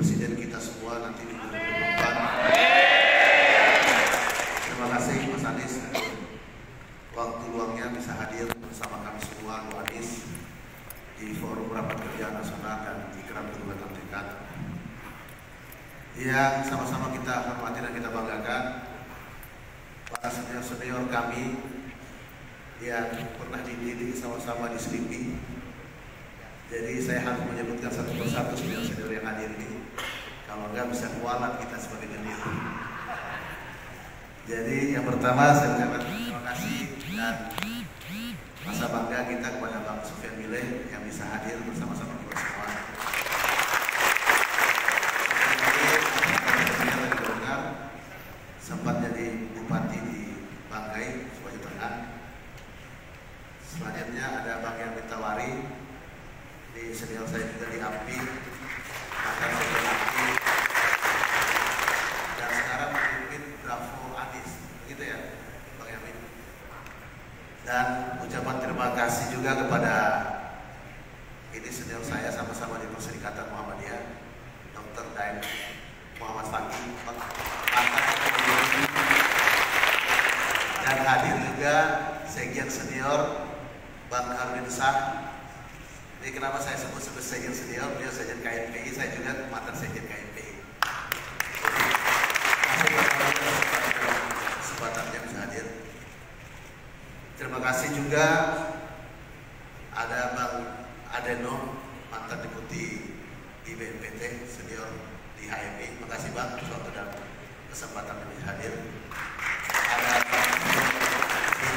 presiden kita semua nanti di 2024. Terima kasih Mas Anies, waktu luangnya bisa hadir bersama kami semua, Bu Anies, di forum rapat kerja nasional dan ikrar kedaulatan tekad yang sama-sama kita hormati dan kita banggakan. Para senior-senior kami yang pernah dididik sama-sama di SLIPI. Jadi saya harus menyebutkan satu persatu senior-senior yang hadir ini. Kalau enggak bisa kualat kita sebagai junior. Jadi yang pertama saya ucapkan terima kasih dan rasa bangga kita kepada Bang Sufyan Mileh yang bisa hadir bersama-sama kita semua. Sempat jadi bupati di Banggai, Sulawesi Tengah. Selanjutnya ada Bang yang ditawari di senior saya juga di API, bahkan saya di API, dan sekarang memimpin Bravo Anies, begitu ya, Bang Yamin. Dan ucapan terima kasih juga kepada ini senior saya sama-sama di Perserikatan Muhammadiyah, Dr. Daeng Muhammad Fakih, dan hadir juga sekjen senior Bang Harudin Shah. Jadi kenapa saya sebut sekjen senior? Beliau sekjen KNPI, saya juga mantan sekjen KNPI. Kesempatannya bisa hadir. Terima kasih juga ada Bang Adeno, mantan deputi di BNPT, senior di HMI. Terima kasih Bang atas waktu dan kesempatan yang bisa hadir. Ada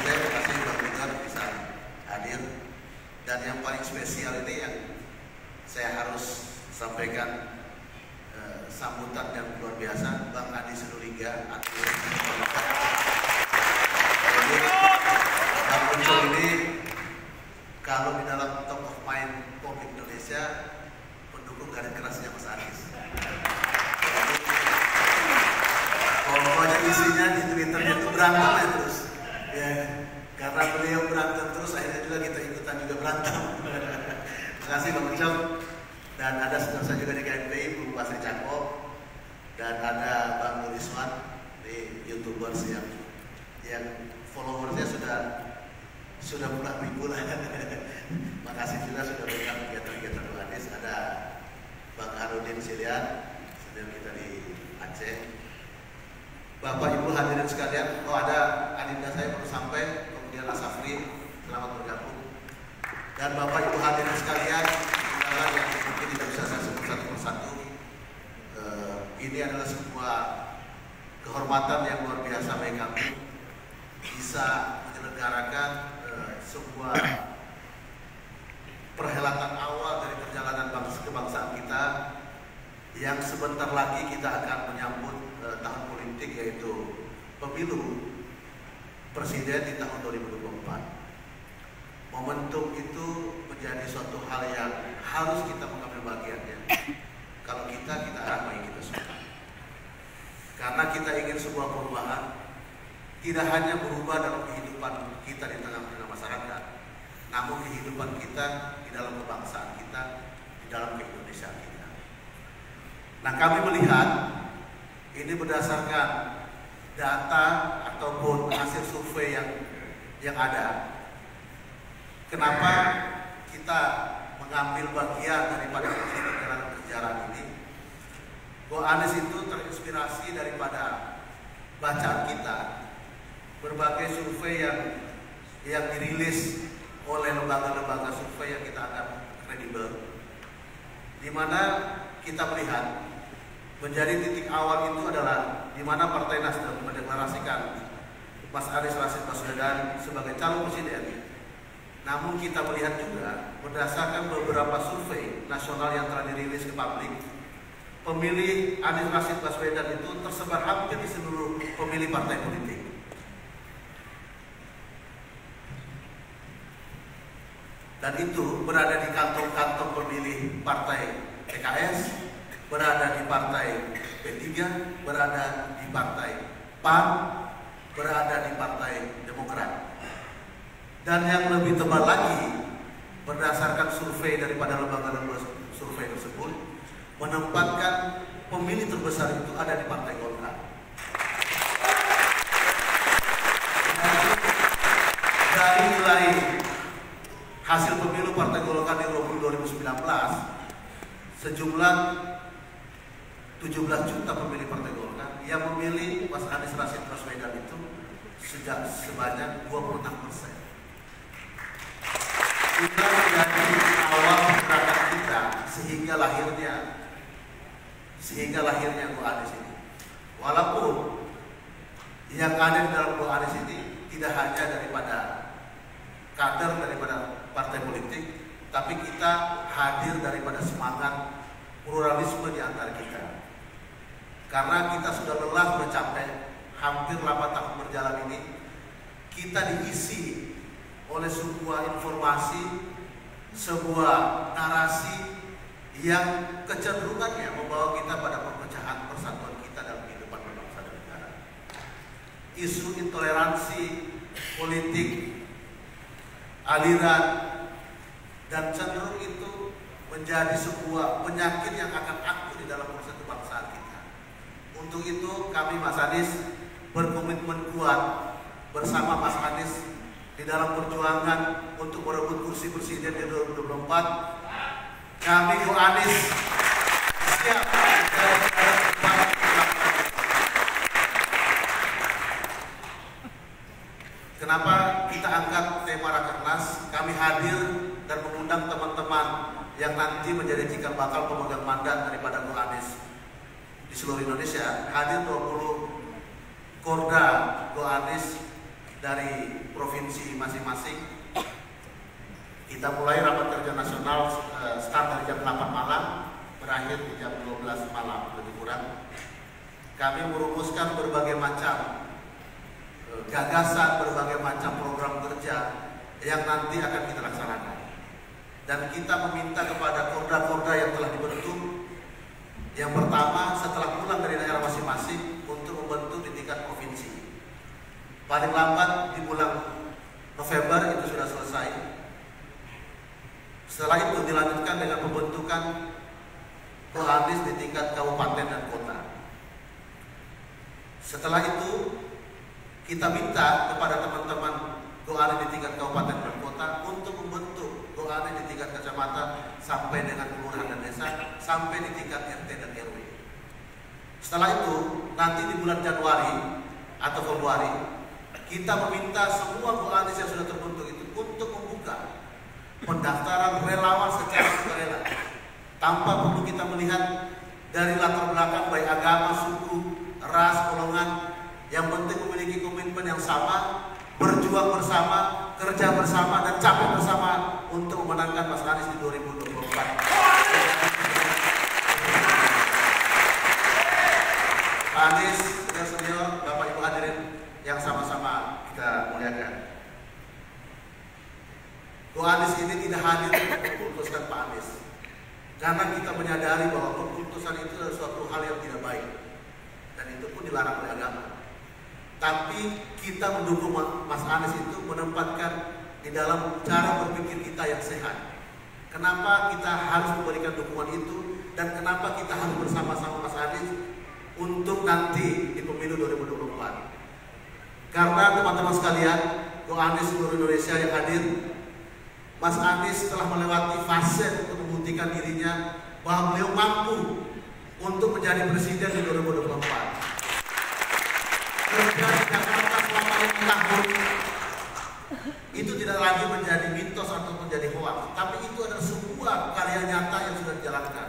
terima kasih Bang Ridwan bisa hadir. Dan yang paling spesial ini yang saya harus sampaikan sambutan yang luar biasa, Bang Adi Sinulinga. Jadi Bang Ucul ini kalau di dalam top of mind POM Indonesia pendukung garis kerasnya Mas Anies. Pokoknya isinya di Twitter itu berantem ya terus. Ya, karena beliau berantem terus, akhirnya juga kita ikutan juga berantem. Terima kasih Bang Ucap. Dan ada saudara juga di KNPI, Bu Basri Cakop, dan ada Bang Nuriswan di YouTubers yang followersnya sudah puluhan ribu lah. Terima kasih juga sudah berikan kegiatan-kegiatan Bu Anies. Ada Bang Harudin Silian, senior kita di Aceh. Bapak Ibu hadirin sekalian, ada adinda saya baru sampai, kemudian Asafri, selamat bergabung. Dan Bapak Ibu hadirin sekalian, yang mungkin tidak bisa saya sebut satu persatu, ini adalah sebuah kehormatan yang luar biasa bagi kami bisa menyelenggarakan sebuah perhelatan awal dari perjalanan kebangsaan kita yang sebentar lagi kita akan menyambut tahun politik, yaitu pemilu presiden di tahun 2024. Momentum itu menjadi suatu hal yang harus kita mengambil bagiannya. Kalau kita arah bagi kita semua. Karena kita ingin sebuah perubahan, tidak hanya berubah dalam kehidupan kita di tengah-tengah masyarakat, namun kehidupan kita di dalam kebangsaan kita, di dalam keindonesiaan kita. Nah, kami melihat ini berdasarkan data ataupun hasil survei yang ada. Kenapa kita mengambil bagian daripada perjalanan sejarah ini? Bu Anies itu terinspirasi daripada bacaan kita, berbagai survei yang dirilis oleh lembaga-lembaga survei yang kita anggap kredibel, di mana kita melihat menjadi titik awal itu adalah di mana Partai Nasdem mendeklarasikan Mas Anies Rashid Baswedan sebagai calon presiden. Namun kita melihat juga berdasarkan beberapa survei nasional yang telah dirilis ke publik, pemilih Anies Rashid Baswedan itu tersebar hampir di seluruh pemilih partai politik. Dan itu berada di kantong-kantong pemilih partai PKS, berada di partai P3, berada di partai PAN, berada di partai Demokrat. Dan yang lebih tebal lagi, berdasarkan survei daripada lembaga-lembaga survei tersebut, menempatkan pemilih terbesar itu ada di Partai Golkar. Dari mulai hasil pemilu Partai Golkar di 2019, sejumlah 17 juta pemilih Partai Golkar yang memilih Mas Anies Rashid Baswedan itu sebanyak 26%. Kita menjadi awal gerakan kita sehingga lahirnya Bu Anies ini. Walaupun yang ada di dalam Bu Anies ini tidak hanya daripada kader daripada partai politik, tapi kita hadir daripada semangat pluralisme di antara kita. Karena kita sudah lelah mencapai hampir 8 tahun berjalan ini, kita diisi oleh sebuah informasi, sebuah narasi yang kecenderungannya membawa kita pada perpecahan persatuan kita dalam kehidupan berbangsa dan negara. Isu intoleransi politik, aliran, dan cenderung itu menjadi sebuah penyakit yang akan akut di dalam proses kebangsaan kita. Untuk itu kami Mas Anies berkomitmen kuat bersama Mas Anies di dalam perjuangan untuk merebut kursi presiden di 2024. Kami Bu Anies siap. Kenapa kita angkat tema Rakernas? Kami hadir dan mengundang teman-teman yang nanti menjadi cikal bakal pemegang mandat daripada Bu Anies di seluruh Indonesia. Hadir 20 Korda Bu Anies dari provinsi masing-masing. Kita mulai rapat kerja nasional start dari jam 8 malam, berakhir di jam 12 malam lebih kurang. Kami merumuskan berbagai macam gagasan, berbagai macam program kerja yang nanti akan kita laksanakan. Dan kita meminta kepada korda-korda yang telah dibentuk, yang pertama setelah pulang dari daerah masing-masing untuk membentuk di tingkat provinsi. Paling lambat di bulan November itu sudah selesai. Setelah itu dilanjutkan dengan pembentukan Bu Anies di tingkat kabupaten dan kota. Setelah itu kita minta kepada teman-teman Bu Anies di tingkat kabupaten dan kota untuk membentuk Bu Anies di tingkat kecamatan sampai dengan kelurahan dan desa, sampai di tingkat RT dan RW. Setelah itu nanti di bulan Januari atau Februari kita meminta semua Bu Anies yang sudah terbentuk itu untuk membuka pendaftaran relawan secara sukarela, tanpa perlu kita melihat dari latar belakang baik agama, suku, ras, golongan. Yang penting memiliki komitmen yang sama, berjuang bersama, kerja bersama, dan capek bersama untuk memenangkan Mas Anies di 2024. Pak Anies, senior, Bapak Ibu hadirin yang sama-sama kita muliakan. Bu Anies ini tidak hadir untuk memutuskan Pak Anies, karena kita menyadari bahwa keputusan itu adalah suatu hal yang tidak baik, dan itu pun dilarang oleh agama. Tapi kita mendukung Mas Anies itu menempatkan di dalam cara berpikir kita yang sehat. Kenapa kita harus memberikan dukungan itu, dan kenapa kita harus bersama-sama Mas Anies untuk nanti di pemilu 2024? Karena teman-teman sekalian, Bu Anies seluruh Indonesia yang hadir, Mas Anies telah melewati fase untuk membuktikan dirinya bahwa beliau mampu untuk menjadi presiden di 2024. Kerja di Jakarta selama 5 tahun itu tidak lagi menjadi mitos atau menjadi hoax, tapi itu adalah sebuah karya nyata yang sudah dijalankan.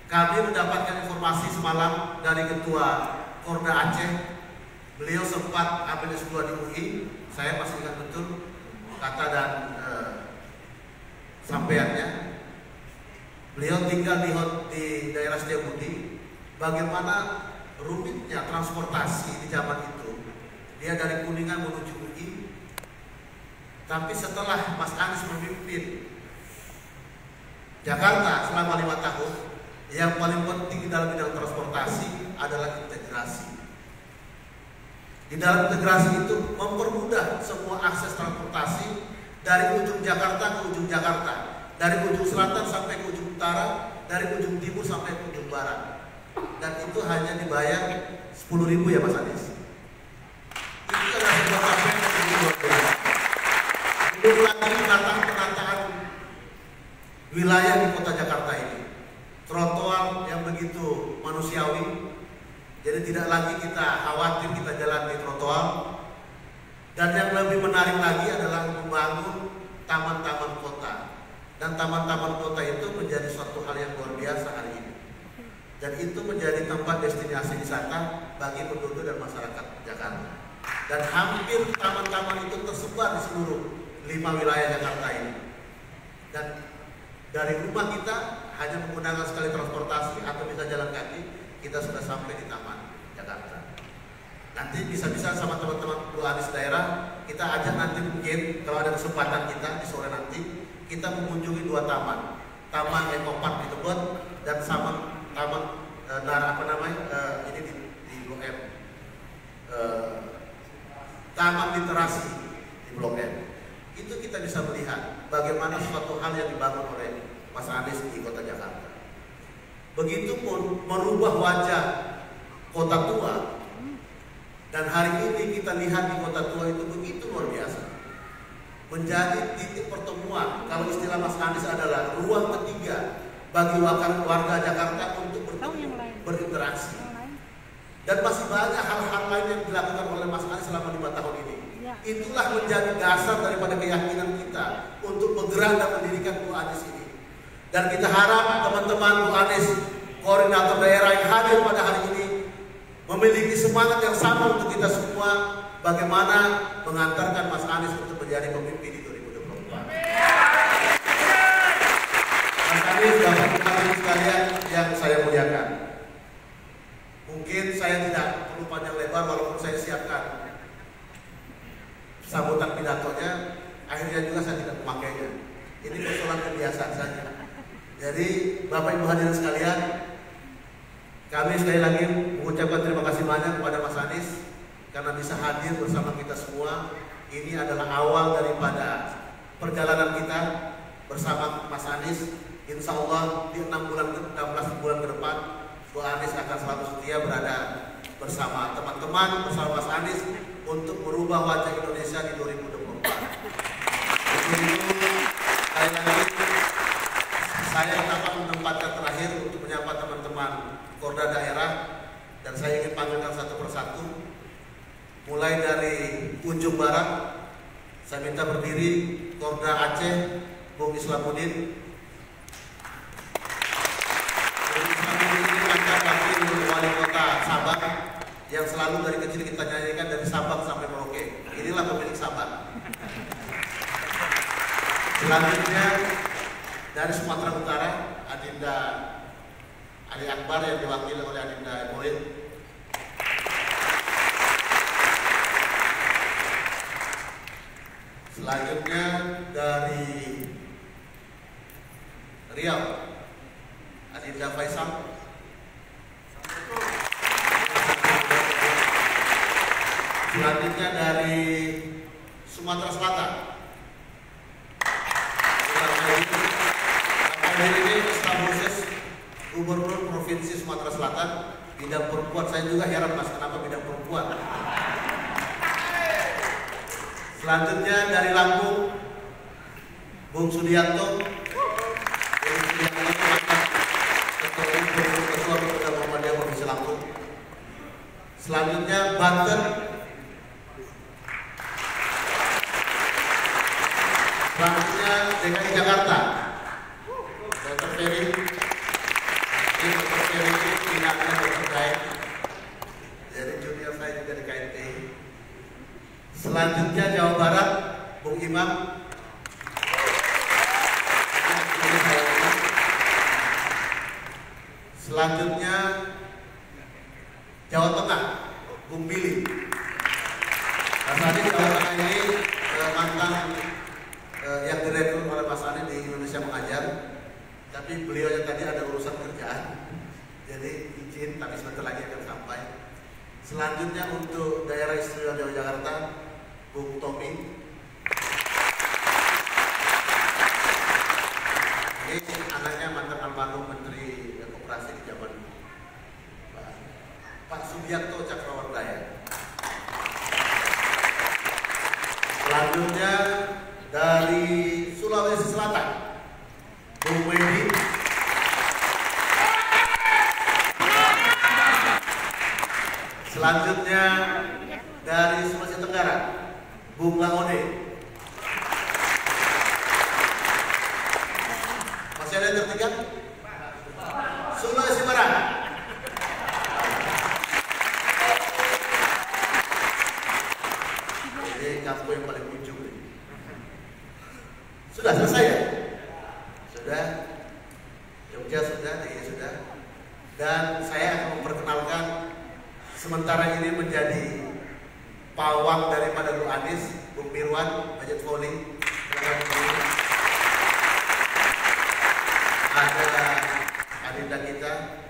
Kami mendapatkan informasi semalam dari Ketua Korda Aceh. Beliau sempat ambil S2 di UI, saya masih ingat betul kata dan sampaiannya. Beliau tinggal di daerah Setiabudi. Bagaimana rumitnya transportasi di zaman itu. Dia dari Kuningan menuju UI. Tapi setelah Mas Anies memimpin Jakarta selama 5 tahun, yang paling penting di dalam bidang transportasi adalah integrasi. Di dalam integrasi itu mempermudah semua akses transportasi dari ujung Jakarta ke ujung Jakarta, dari ujung selatan sampai ke ujung utara, dari ujung timur sampai ke ujung barat, dan itu hanya dibayar 10.000 ya Mas Anies. Itu adalah sebuah capaian yang begitu luar biasa. Belum lagi penataan wilayah di kota Jakarta ini, trotoar yang begitu manusiawi, jadi tidak lagi kita khawatir kita jalan di trotoar. Dan yang lebih menarik lagi adalah membangun taman-taman kota. Dan taman-taman kota itu menjadi suatu hal yang luar biasa hari ini. Dan itu menjadi tempat destinasi wisata bagi penduduk dan masyarakat Jakarta. Dan hampir taman-taman itu tersebar di seluruh 5 wilayah Jakarta ini. Dan dari rumah kita hanya menggunakan sekali transportasi atau bisa jalan kaki, kita sudah sampai di Taman Jakarta. Nanti bisa-bisa sama teman-teman Bu Anies daerah, kita ajak nanti mungkin kalau ada kesempatan kita di sore nanti, kita mengunjungi 2 taman. Taman Eco Park di Tebet dan sama taman ini di Blok M. Taman Literasi di Blok M. Itu kita bisa melihat bagaimana suatu hal yang dibangun oleh Mas Anies di Kota Jakarta. Begitupun merubah wajah kota tua. Dan hari ini kita lihat di kota tua itu begitu luar biasa. Menjadi titik pertemuan, kalau istilah Mas Anies adalah ruang ketiga bagi warga Jakarta untuk berinteraksi. Dan masih banyak hal-hal lain yang dilakukan oleh Mas Anies selama 5 tahun ini. Itulah menjadi dasar daripada keyakinan kita untuk bergerak dan mendirikan Bu Anies ini. Dan kita harap teman-teman Bu Anies, koordinator daerah yang hadir pada hari ini, memiliki semangat yang sama untuk kita semua bagaimana mengantarkan Mas Anies untuk menjadi pemimpin di 2024. Mas Anies, Bapak-Bapak sekalian yang saya muliakan, mungkin saya tidak perlu panjang lebar walaupun saya siapkan sambutan pidatonya, akhirnya juga saya tidak memakainya. Ini persoalan kebiasaan saja. Jadi Bapak Ibu hadirin sekalian, kami sekali lagi mengucapkan terima kasih banyak kepada Mas Anies karena bisa hadir bersama kita semua. Ini adalah awal daripada perjalanan kita bersama Mas Anies. Insya Allah di 16 bulan ke depan, Bu Anies akan selalu setia berada bersama teman-teman, bersama Mas Anies untuk merubah wajah Indonesia di 2024. Saya dapat menempatkan terakhir untuk menyapa teman-teman Korda daerah, dan saya ingin panggilkan satu persatu. Mulai dari ujung barat, saya minta berdiri Korda Aceh, Bung Islamuddin. Bung Islamuddin ini mantan wakil wali kota Sabang yang selalu dari kecil kita nyanyikan dari Sabang sampai Merauke. Inilah pemilik Sabang. Selanjutnya dari Sumatera Utara, Adinda Ali Akbar yang diwakili oleh Adinda Boyd. Selanjutnya dari Riau, Adinda Faisal. Selanjutnya dari Sumatera Selatan, ini staf khusus Gubernur Provinsi Sumatera Selatan bidang perempuan. Saya juga heran Mas, kenapa bidang perempuan? Selanjutnya dari Lampung, Bung Sudianto. Ketua Pemuda Muhammadiyah Provinsi Lampung. Selanjutnya Banten. Selanjutnya DKI Jakarta, Dr. Ferry. Dr. Ferry itu pinaknya Dr. Daeng. Jadi junior saya juga di KNPI. Selanjutnya Jawa Barat, Bung Imam. Selanjutnya Jawa Tengah, Bung Billy. Mas Anies Jawa Tengah ini mantan yang direkrut oleh Mas Anies di Indonesia Mengajar, tapi beliau yang tadi ada urusan kerjaan, jadi izin, tapi sebentar lagi akan sampai. Selanjutnya untuk daerah istimewa Jakarta, Bung Tommy. Ini anaknya mantan almarhum Menteri Subiakto Cakrawardaya. Selanjutnya dari Sulawesi Selatan, Bung Wedi. Selanjutnya dari Sulawesi Tenggara, Bung Laode. Masih ada yang tertinggal? Sulawesi Barat. Ini kampung yang paling ujung. Sudah selesai ya? Sudah. Jogja sudah, DIY sudah. Dan saya akan memperkenalkan sementara ini menjadi pawang daripada Bung Anies, Bung Mirwan, Budget Volley. Ada adinda kita,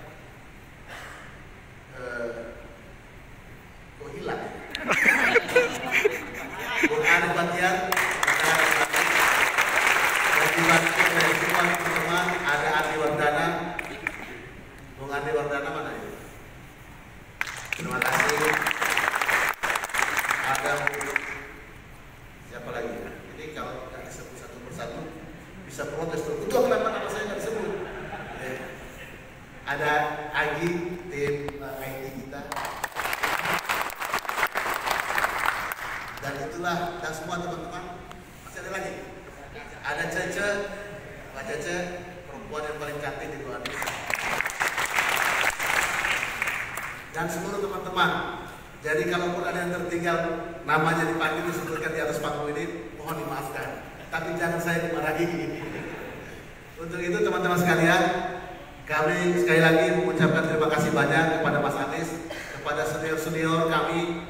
kok hilang? Bung Anies Batiar, dan dibantu oleh semua teman-teman. Ada Andi Wardana. Bung Andi Wardana mana ya? Terima kasih. Ada siapa lagi? Ini kalau nggak disebut satu persatu bisa protes tuh. Itu kenapa nama saya nggak disebut? Ada Agi, tim IT kita. Dan itulah, dan semua teman-teman. Masih ada lagi. Ada Cece, Mbak Cece, perempuan yang paling cantik di luar ini. Dan seluruh teman-teman. Jadi kalaupun ada yang tertinggal namanya dipanggil disebutkan di atas panggung ini, mohon dimaafkan. Tapi jangan saya dimarahi. Untuk itu teman-teman sekalian, kami sekali lagi mengucapkan terima kasih banyak kepada Mas Anies, kepada senior-senior kami,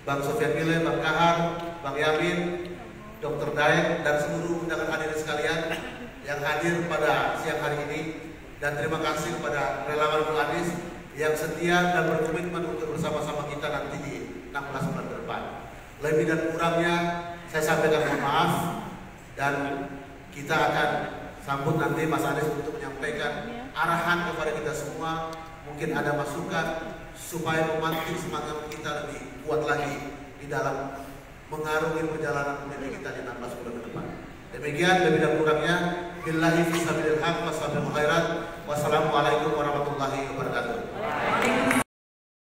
Bang Sofyan Mile, Bang Kahar, Bang Yamin, Dr. Daeng, dan seluruh undangan hadirin sekalian yang hadir pada siang hari ini. Dan terima kasih kepada relawan Bung Anies yang setia dan berkomitmen untuk bersama-sama kita nanti di 16 bulan ke depan. Lebih dan kurangnya saya sampaikan mohon maaf, dan kita akan sambut nanti Mas Anies untuk menyampaikan arahan kepada kita semua. Mungkin ada masukan supaya memantik semangat kita lebih kuat lagi di dalam mengarungi perjalanan politik kita di 16 bulan ke depan. Demikian lebih dan kurangnya. Billahi fisabilil haq wa sabil khairat. Wassalamualaikum warahmatullahi wabarakatuh.